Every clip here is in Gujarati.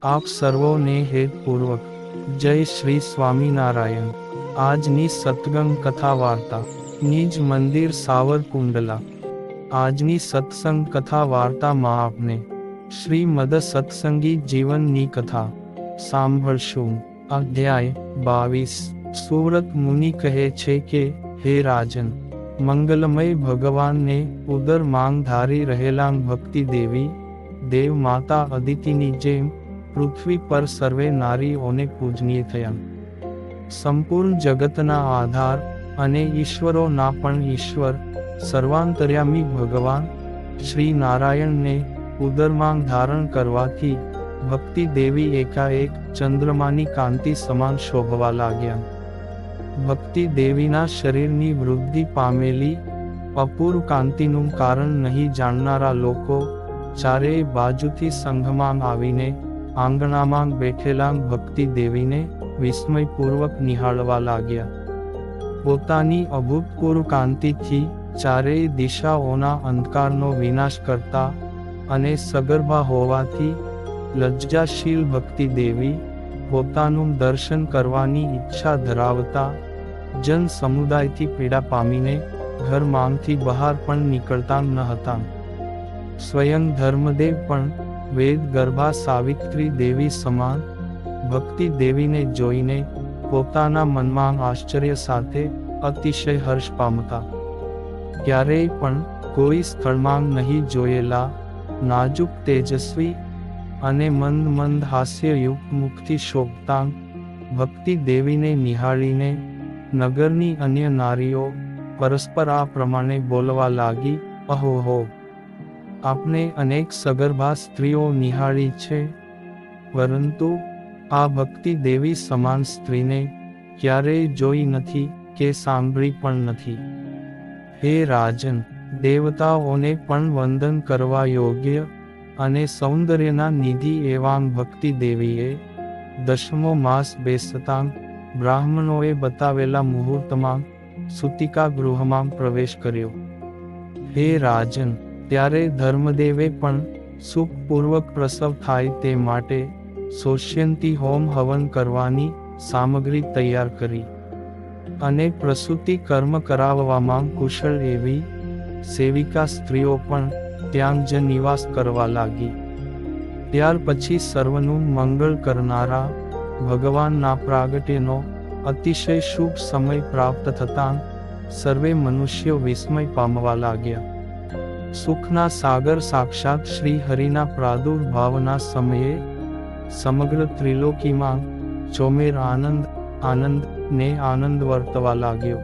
આપ સર્વોને હેતપૂર્વક જય શ્રી સ્વામિનારાયણ। આજની સત્સંગ કથા વાર્તા નિજ મંદિર સાવરકુંડલા। આજની સત્સંગ કથા વાર્તામાં આપને શ્રીમદ સત્સંગી જીવનની કથા સાંભળશું। અધ્યાય 22। સુવ્રત મુનિ કહે છે કે, હે રાજન, મંગલમય ભગવાનને ઉદર માંગ ધારી રહેલા ભક્તિ દેવી દેવ માતા અદિતિની જેમ પૃથ્વી પર સર્વે નારીઓને પૂજનીય થયા। સંપૂર્ણ જગતના આધાર અને ઈશ્વરોના પણ ઈશ્વર સર્વાંતર્યામી ભગવાન શ્રી નારાયણને ઉદરમાં ધારણ કરવાથી ભક્તિ દેવી એકાએક ચંદ્રમાની કાંતિ સમાન શોભવા લાગ્યા। ભક્તિ દેવીના શરીરની વૃદ્ધિ પામેલી અપૂર્વ કાંતિનું કારણ નહીં જાણનારા લોકો ચારેય બાજુથી સંઘમાં આવીને આંગણામાં બેઠેલા ભક્તિ દેવીને વિસ્મયપૂર્વક નિહાળવા લાગ્યા। પોતાની અભૂતપૂર્વ કાંતિથી ચારેય દિશાઓના અંધકારનો વિનાશ કરતા અને સગર્ભા હોવાથી લજ્જાશીલ ભક્તિ દેવી પોતાનું દર્શન કરવાની ઈચ્છા ધરાવતા જન સમુદાયથી પીડા પામીને ઘરમાંથી બહાર પણ નીકળતા ન હતા। સ્વયં ધર્મદેવ પણ વેદ ગર્ભા સાવિત્રી દેવી સમાન ભક્તિ દેવીને જોઈને પોતાના મનમાં આશ્ચર્ય સાથે અતિશય હર્ષ પામતા। ક્યારેય પણ કોઈ સ્થળમાં નહીં જોયેલા નાજુક તેજસ્વી અને મંદ મંદ હાસ્યયુક્ત મુખથી શોભતા ભક્તિ દેવીને નિહાળીને નગરની અન્ય નારીઓ પરસ્પર આ પ્રમાણે બોલવા લાગી, અહોહો! આપને અનેક સગર્ભા સ્ત્રીઓ નિહાળી છે, પરંતુ આ ભક્તિ દેવી સમાન સ્ત્રીને ક્યારેય જોઈ નથી કે સાંભળી પણ નથી। હે રાજન, દેવતાઓને પણ વંદન કરવા યોગ્ય અને સૌંદર્યના નિધિ એવાં ભક્તિ દેવીએ 10મો માસ બેસતાં બ્રાહ્મણોએ બતાવેલા મુહૂર્તમાં સૂતિકા ગૃહમાં પ્રવેશ કર્યો। હે રાજન, ત્યારે ધર્મદેવે પણ સુખપૂર્વક પ્રસવ થાય તે માટે સોષ્યંતી હોમ હવન કરવાની સામગ્રી તૈયાર કરી અને પ્રસૂતિ કર્મ કરાવવામાં કુશળ એવી સેવિકા સ્ત્રીઓ પણ ત્યાં જ નિવાસ કરવા લાગી। ત્યાર પછી સર્વનું મંગળ કરનારા ભગવાનના પ્રાગટ્યનો અતિશય શુભ સમય પ્રાપ્ત થતાં સર્વે મનુષ્યો વિસ્મય પામવા લાગ્યા। સુખના સાગર સાક્ષાત શ્રી હરિના પ્રાદુર્ભાવના સમયે સમગ્ર ત્રિલોકીમાં ચોમેર આનંદ આનંદ ને આનંદ વર્તવા લાગ્યો।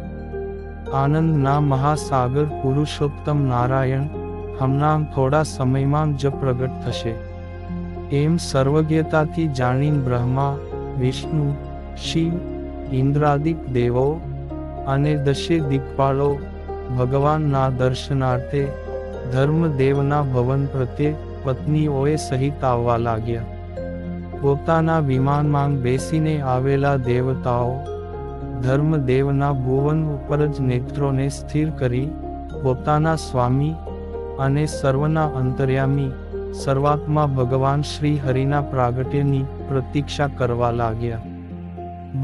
આનંદના મહાસાગર પુરુષોત્તમ નારાયણ હમણાં થોડા સમયમાં જ પ્રગટ થશે એમ સર્વજ્ઞતાથી જાણીને બ્રહ્મા, વિષ્ણુ, શિવ, ઇન્દ્રાદિક દેવો અને દશે દિક્પાળો ભગવાનના દર્શનાર્થે ધર્મદેવના ભવન પ્રત્યે પત્નીઓએ સહિત આવવા લાગ્યા। પોતાના વિમાનમાં બેસીને આવેલા દેવતાઓ ધર્મદેવના ભુવન ઉપર જ નેત્રોને સ્થિર કરી પોતાના સ્વામી અને સર્વના અંતર્યામી સર્વાત્મા ભગવાન શ્રી હરિના પ્રાગટ્યની પ્રતીક્ષા કરવા લાગ્યા।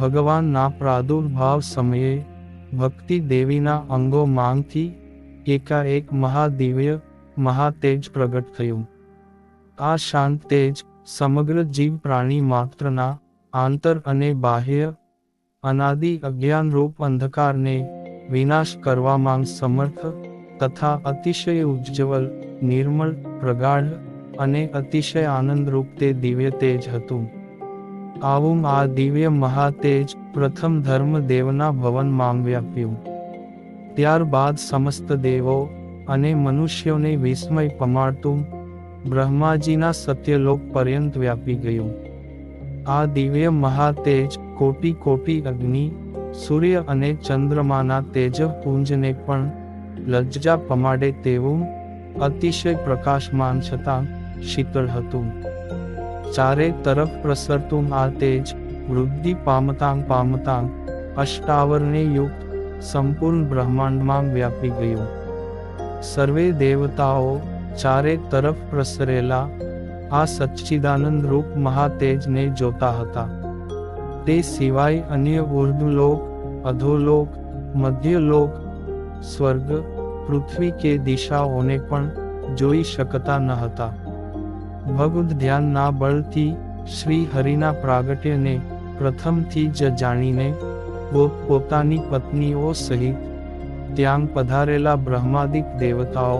ભગવાનના પ્રાદુર્ભાવ સમયે ભક્તિ દેવીના અંગો માંગથી એકાએક મહાદિવ્ય મહાતેજ પ્રગટ થયું। આ શાંત તેજ સમગ્ર જીવ પ્રાણી માત્રના આંતર અને બાહ્ય અનાદિ અજ્ઞાનરૂપ અંધકારને વિનાશ કરવામાં સમર્થ તથા અતિશય ઉજ્જવલ, નિર્મળ, પ્રગાઢ અને અતિશય આનંદરૂપ તે દિવ્ય તેજ હતું। આવું આ દિવ્ય મહાતેજ પ્રથમ ધર્મદેવના ભવનમાં વ્યાપ્યું। ત્યારબાદ સમસ્ત દેવો અને મનુષ્યોને વિસ્મય પમાડતું બ્રહ્માજીના સત્યલોક પર્યંત વ્યાપી ગયું। આ દિવ્ય મહાતેજ કોટી કોટી અગ્નિ, સૂર્ય અને ચંદ્રમાના તેજપુંજને પણ લજ્જા પમાડે તેવું અતિશય પ્રકાશમાન છતાં શીતળ હતું। ચારે તરફ પ્રસરતું આ તેજ વૃદ્ધિ પામતાં અષ્ટાવરણે યુક્ત સંપૂર્ણ બ્રહ્માંડમાં વ્યાપી ગયું। સર્વે દેવતાઓ ચારે તરફ પ્રસરેલા આ સચ્ચિદાનંદ રૂપ મહાતેજને જોતા હતા. તે સિવાય અન્ય ઉર્ધ્વલોક, અધોલોક, મધ્યલોક, સ્વર્ગ, પૃથ્વી કે દિશાઓને પણ જોઈ શકતા ન હતા. ભગવદ ધ્યાનના બળથી શ્રી હરિના પ્રાગટ્યને પ્રથમથી જ જાણીને પોતાની પત્નીઓ સહિત ત્યાં પધારેલા બ્રહ્માદિક દેવતાઓ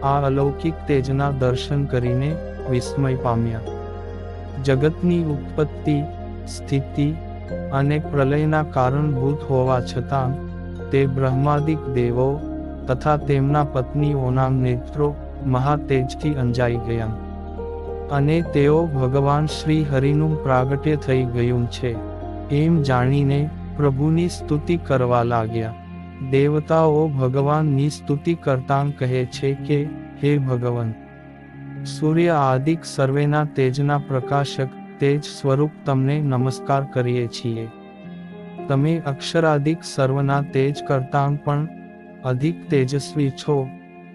આ અલૌકિક તેજના દર્શન કરીને વિસ્મય પામ્યા. જગતની ઉત્પત્તિ, સ્થિતિ અને પ્રલયના કારણભૂત હોવા છતાં તે બ્રહ્માદિક દેવો તથા તેમના પત્નીઓના નેત્રો મહાતેજથી અંજાઈ ગયા અને તેઓ ભગવાન શ્રી હરિનું પ્રાગટ્ય થઈ ગયું છે એમ જાણીને પ્રભુની સ્તુતિ કરવા લાગ્યા. દેવતાઓ ભગવાનની સ્તુતિ કરતાં કહે છે કે, હે ભગવાન, સૂર્ય આદિક સર્વેના તેજના પ્રકાશક તેજ સ્વરૂપ તમને નમસ્કાર કરીએ છીએ. તમે અક્ષરાદિક સર્વના તેજ કરતાં પણ અધિક તેજસ્વી છો,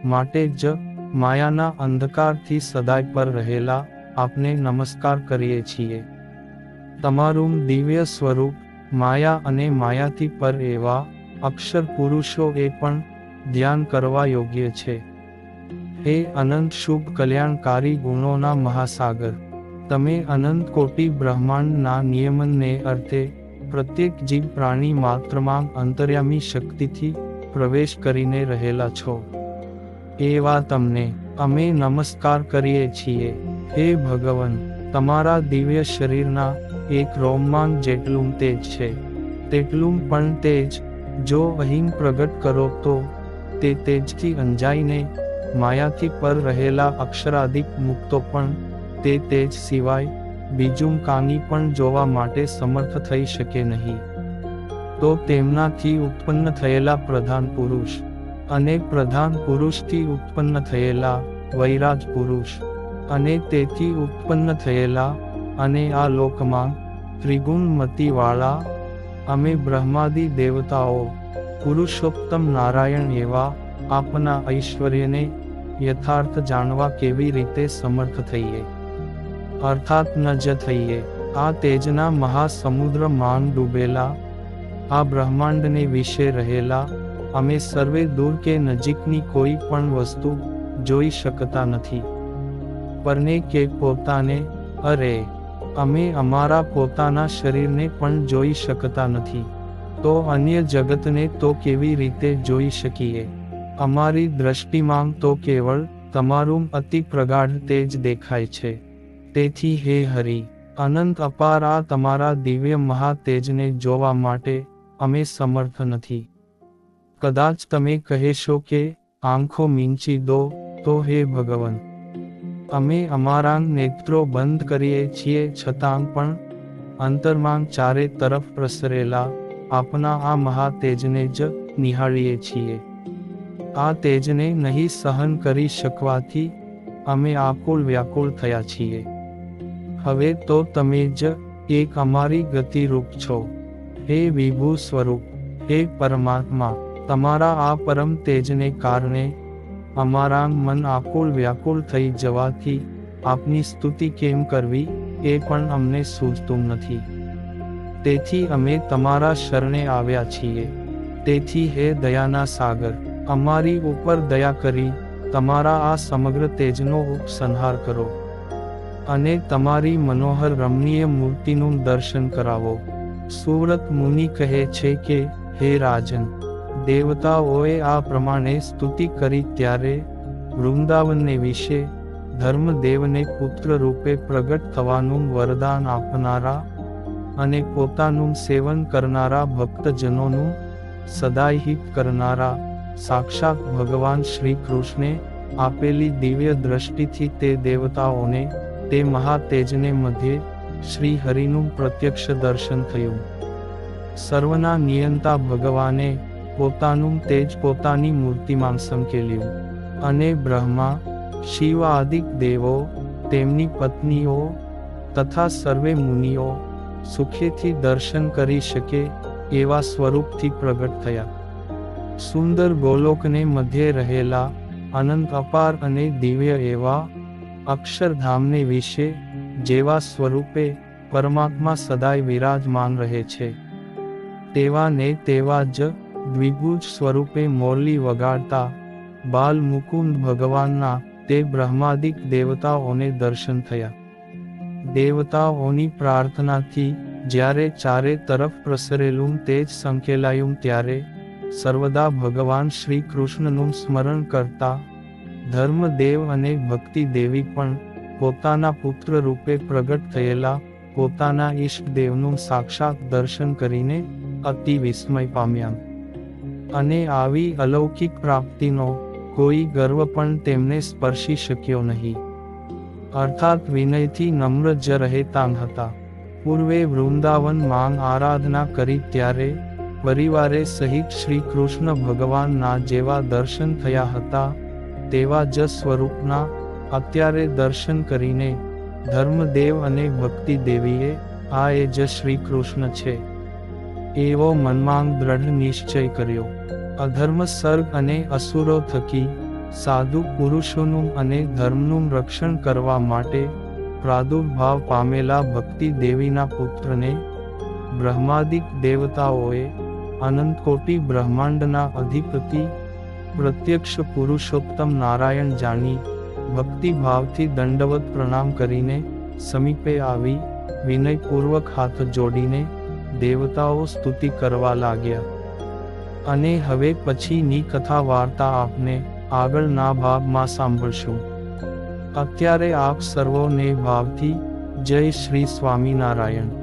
માટે જ માયાના અંધકારથી સદાય પર રહેલા આપને નમસ્કાર કરીએ છીએ. તમારું દિવ્ય સ્વરૂપ માયા અને માયાથી પર એવા અક્ષર પુરુષો એ પણ ધ્યાન કરવા યોગ્ય છે. હે અનંત શુભ કલ્યાણકારી ગુણોના મહાસાગર, તમે અનંત કોટી બ્રહ્માંડના નિયમનને અર્થે પ્રત્યેક જીવ પ્રાણી માત્રમાં અંતર્યામી શક્તિથી પ્રવેશ કરીને રહેલા છો. એવા તમને અમે નમસ્કાર કરીએ છીએ. હે ભગવાન, તમારા દિવ્ય શરીરના એક રોમમાંગ જેટલું તેજ છે, તેટલું પણ તેજ જો અહીં પ્રગટ કરો તો તે તેજથી અંજાઈને માયાથી પર રહેલા અક્ષરાદિક મુક્તો પણ તે તેજ સિવાય બીજું કાંઈ પણ જોવા માટે સમર્થ થઈ શકે નહીં. તો તેમનાથી ઉત્પન્ન થયેલા પ્રધાન પુરુષ અને પ્રધાન પુરુષથી ઉત્પન્ન થયેલા વૈરાજ પુરુષ અને તેથી ઉત્પન્ન થયેલા અને આ લોકમાં ત્રિગુણમતીવાળા અમે બ્રહ્માદિ દેવતાઓ પુરુષોત્તમ નારાયણ એવા આપના ઐશ્વર્યને યથાર્થ જાણવા કેવી રીતે સમર્થ થઈએ, અર્થાત ન જ થઈએ. આ તેજના મહાસમુદ્રમાં ડૂબેલા આ બ્રહ્માંડને વિશે રહેલા અમે સર્વે દૂર કે નજીકની કોઈ પણ વસ્તુ જોઈ શકતા નથી. પરને કે પોતાને, અરે, અમે અમારા પોતાના શરીરને પણ જોઈ શકતા નથી, તો અન્ય જગતને તો કેવી રીતે જોઈ શકીએ? અમારી દ્રષ્ટિમાં તો કેવળ તમારું અતિ પ્રગાઢ તેજ દેખાય છે. તેથી હે હરિ, અનંત અપાર આ તમારા દિવ્ય મહાતેજને જોવા માટે અમે સમર્થ નથી. કદાચ તમે કહેશો કે આંખો મીંચી દો, તો હે ભગવાન, અમે અમારા નેત્રો બંધ કરીએ છીએ છતાં પણ અંતરમાં ચારે તરફ પ્રસરેલા આપના આ મહાતેજને જ નિહાળીએ છીએ. આ તેજને નહીં સહન કરી શકવાથી અમે આકુળ વ્યાકુળ થયા છીએ. હવે તો તમે જ એક અમારી ગતિરૂપ છો. હે વિભુ સ્વરૂપ, હે પરમાત્મા, તમારા આ પરમ તેજને કારણે અમારા મન આકુળ વ્યાકુળ થઈ જવાથી આપની સ્તુતિ કેમ કરવી એ પણ અમને સૂઝતું નથી. તેથી અમે તમારા શરણે આવ્યા છીએ. તેથી હે દયાના સાગર, અમારી ઉપર દયા કરી તમારા આ સમગ્ર તેજનો ઉપસંહાર કરો અને તમારી મનોહર રમણીય મૂર્તિનું દર્શન કરાવો. સુવ્રત મુનિ કહે છે કે, હે રાજન, દેવતાઓએ આ પ્રમાણે સ્તુતિ કરી ત્યારે વૃંદાવનને વિશે ધર્મદેવને પુત્ર રૂપે પ્રગટ થવાનું વરદાન આપનારા અને પોતાનું સેવન કરનારા ભક્તજનોનું સદાય હિત કરનારા સાક્ષાત ભગવાન શ્રી કૃષ્ણે આપેલી દિવ્ય દ્રષ્ટિથી તે દેવતાઓને તે મહાતેજને મધ્યે શ્રી હરિનું પ્રત્યક્ષ દર્શન થયું. સર્વના નિયંતા ભગવાને પોતાનું તેજ પોતાની મૂર્તિમાં સંકેલ્યું અને બ્રહ્મા, શિવ આદિક દેવો, તેમની પત્નીઓ તથા સર્વે મુનિઓ સુખેથી દર્શન કરી શકે એવા સ્વરૂપથી પ્રગટ થયા. સુંદર ગોલોકને મધ્યે રહેલા અનંત અપાર અને દિવ્ય એવા અક્ષરધામને વિશે, જેવા સ્વરૂપે પરમાત્મા સદાય વિરાજમાન રહે છે, તેવા ને તેવા જ દ્વિભુજ સ્વરૂપે મોરલી વગાડતા બાલ મુકુંદ ભગવાનના તે બ્રહ્માદિક દેવતાઓને દર્શન થયા. દેવતાઓની પ્રાર્થનાથી જ્યારે ચારે તરફ પ્રસરેલું તેજ સંકેલાયું ત્યારે સર્વદા ભગવાન શ્રી કૃષ્ણનું સ્મરણ કરતા ધર્મદેવ અને ભક્તિ દેવી પણ પોતાના પુત્ર રૂપે પ્રગટ થયેલા પોતાના ઈષ્ટદેવનું સાક્ષાત દર્શન કરીને અતિ વિસ્મય પામ્યા. અને આવી અલૌકિક પ્રાપ્તિનો કોઈ ગર્વ પણ તેમને સ્પર્શી શક્યો નહીં. અર્થાત વિનયથી નમ્ર જ રહેતા હતા. પૂર્વે વૃંદાવન માં આરાધના કરી ત્યારે પરિવારે સહિત શ્રી કૃષ્ણ ભગવાનના જેવા દર્શન થયા હતા તેવા જ સ્વરૂપના અત્યારે દર્શન કરીને ધર્મદેવ અને ભક્તિ દેવીએ આ એ જ શ્રી કૃષ્ણ છે એવો મનમાં દ્રઢ નિશ્ચય કર્યો. અધર્મ સર્ગ અને અસુરો થકી સાધુ પુરુષોનું અને ધર્મનું રક્ષણ કરવા માટે પ્રાદુર્ભાવ પામેલા ભક્તિ દેવીના પુત્રને બ્રહ્માદિક દેવતાઓએ અનંતકોટી બ્રહ્માંડના અધિપતિ પ્રત્યક્ષ પુરુષોત્તમ નારાયણ જાણી ભક્તિભાવથી દંડવત પ્રણામ કરીને સમીપે આવી વિનયપૂર્વક હાથ જોડીને દેવતાઓ સ્તુતિ કરવા લાગ્યા. અને હવે પછીની કથા વાર્તા આપને આગળના ભાગમાં સાંભળશું. અત્યારે આપ સર્વોને ભાવથી જય શ્રી સ્વામિનારાયણ.